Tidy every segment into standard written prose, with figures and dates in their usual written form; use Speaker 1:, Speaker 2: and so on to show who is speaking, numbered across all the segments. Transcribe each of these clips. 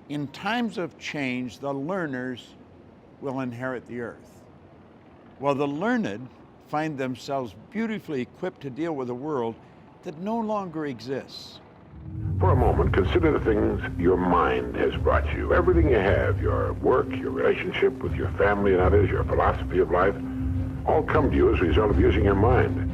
Speaker 1: In times of change, the learners will inherit the earth, while the learned find themselves beautifully equipped to deal with a world that no longer exists.
Speaker 2: For a moment, consider the things your mind has brought you. Everything you have, your work, your relationship with your family and others, your philosophy of life, all come to you as a result of using your mind.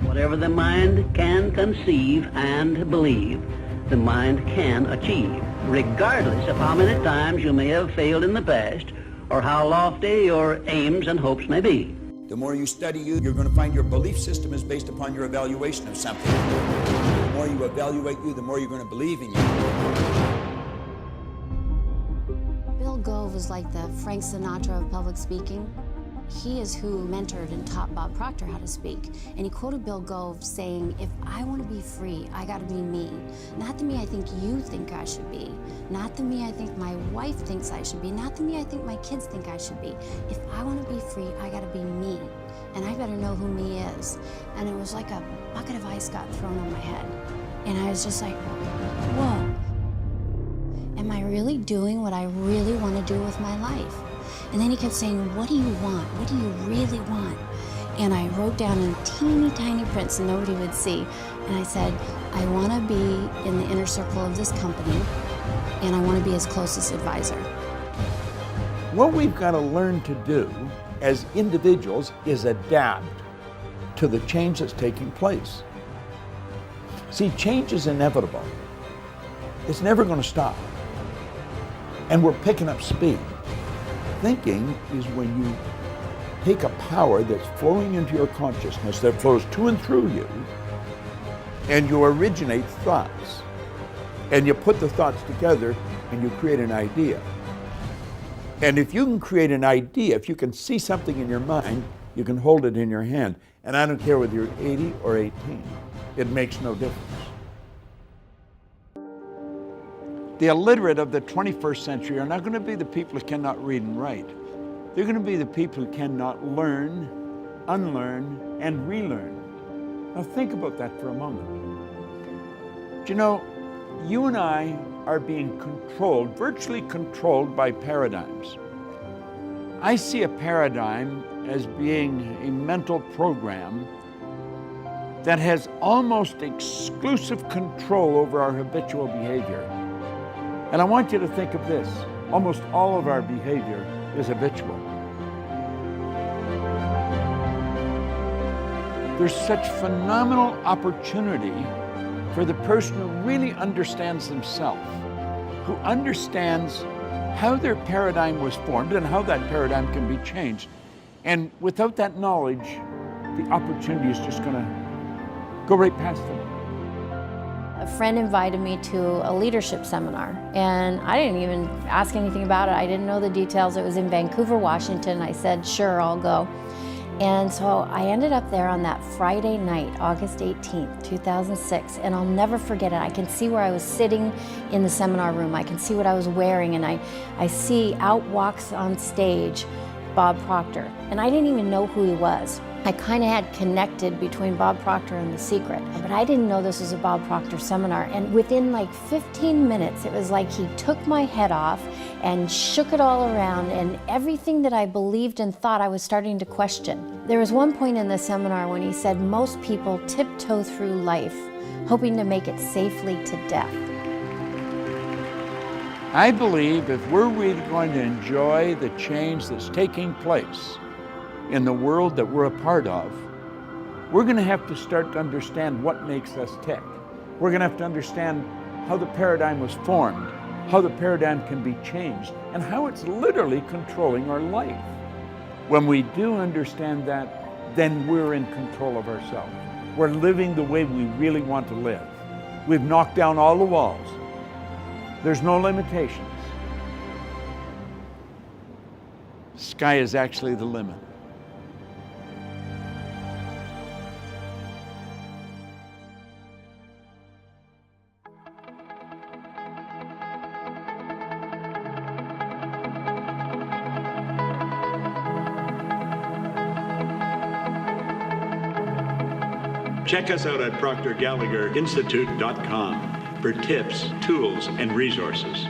Speaker 3: Whatever the mind can conceive and believe, the mind can achieve, regardless of how many times you may have failed in the past or how lofty your aims and hopes may be.
Speaker 4: The more you study you're going to find your belief system is based upon your evaluation of something. The more you evaluate you, the more you're going to believe in you.
Speaker 5: Bill Gove was like the Frank Sinatra of public speaking. He is who mentored and taught Bob Proctor how to speak. And he quoted Bill Gove saying, if I want to be free, I got to be me. Not the me I think you think I should be. Not the me I think my wife thinks I should be. Not the me I think my kids think I should be. If I want to be free, I got to be me. And I better know who me is. And it was like a bucket of ice got thrown on my head. And I was just like, whoa. Am I really doing what I really want to do with my life? And then he kept saying, what do you want? What do you really want? And I wrote down in teeny tiny print so nobody would see. And I said, I want to be in the inner circle of this company, and I want to be his closest advisor.
Speaker 1: What we've got to learn to do as individuals is adapt to the change that's taking place. See, change is inevitable. It's never going to stop. And we're picking up speed. Thinking is when you take a power that's flowing into your consciousness, that flows to and through you, and you originate thoughts. And you put the thoughts together and you create an idea. And if you can create an idea, if you can see something in your mind, you can hold it in your hand. And I don't care whether you're 80 or 18. It makes no difference. The illiterate of the 21st century are not going to be the people who cannot read and write. They're going to be the people who cannot learn, unlearn, and relearn. Now think about that for a moment. Do you know, you and I are being controlled, virtually controlled by paradigms. I see a paradigm as being a mental program that has almost exclusive control over our habitual behavior. And I want you to think of this. Almost all of our behavior is habitual. There's such phenomenal opportunity for the person who really understands themselves, who understands how their paradigm was formed and how that paradigm can be changed. And without that knowledge, the opportunity is just going to go right past them.
Speaker 5: A friend invited me to a leadership seminar, and I didn't even ask anything about it. I didn't know the details. It was in Vancouver, Washington. I said, sure, I'll go. And so I ended up there on that Friday night, August 18th, 2006, and I'll never forget it. I can see where I was sitting in the seminar room. I can see what I was wearing, and I see out walks on stage Bob Proctor, and I didn't even know who he was. I kind of had connected between Bob Proctor and The Secret, but I didn't know this was a Bob Proctor seminar. And within like 15 minutes, it was like he took my head off and shook it all around, and everything that I believed and thought I was starting to question. There was one point in the seminar when he said most people tiptoe through life, hoping to make it safely to death.
Speaker 1: I believe if we're really going to enjoy the change that's taking place in the world that we're a part of, we're going to have to start to understand what makes us tick. We're going to have to understand how the paradigm was formed, how the paradigm can be changed, and how it's literally controlling our life. When we do understand that, then we're in control of ourselves. We're living the way we really want to live. We've knocked down all the walls. There's no limitations. The sky is actually the limit.
Speaker 6: Check us out at ProctorGallagherInstitute.com. for tips, tools, and resources.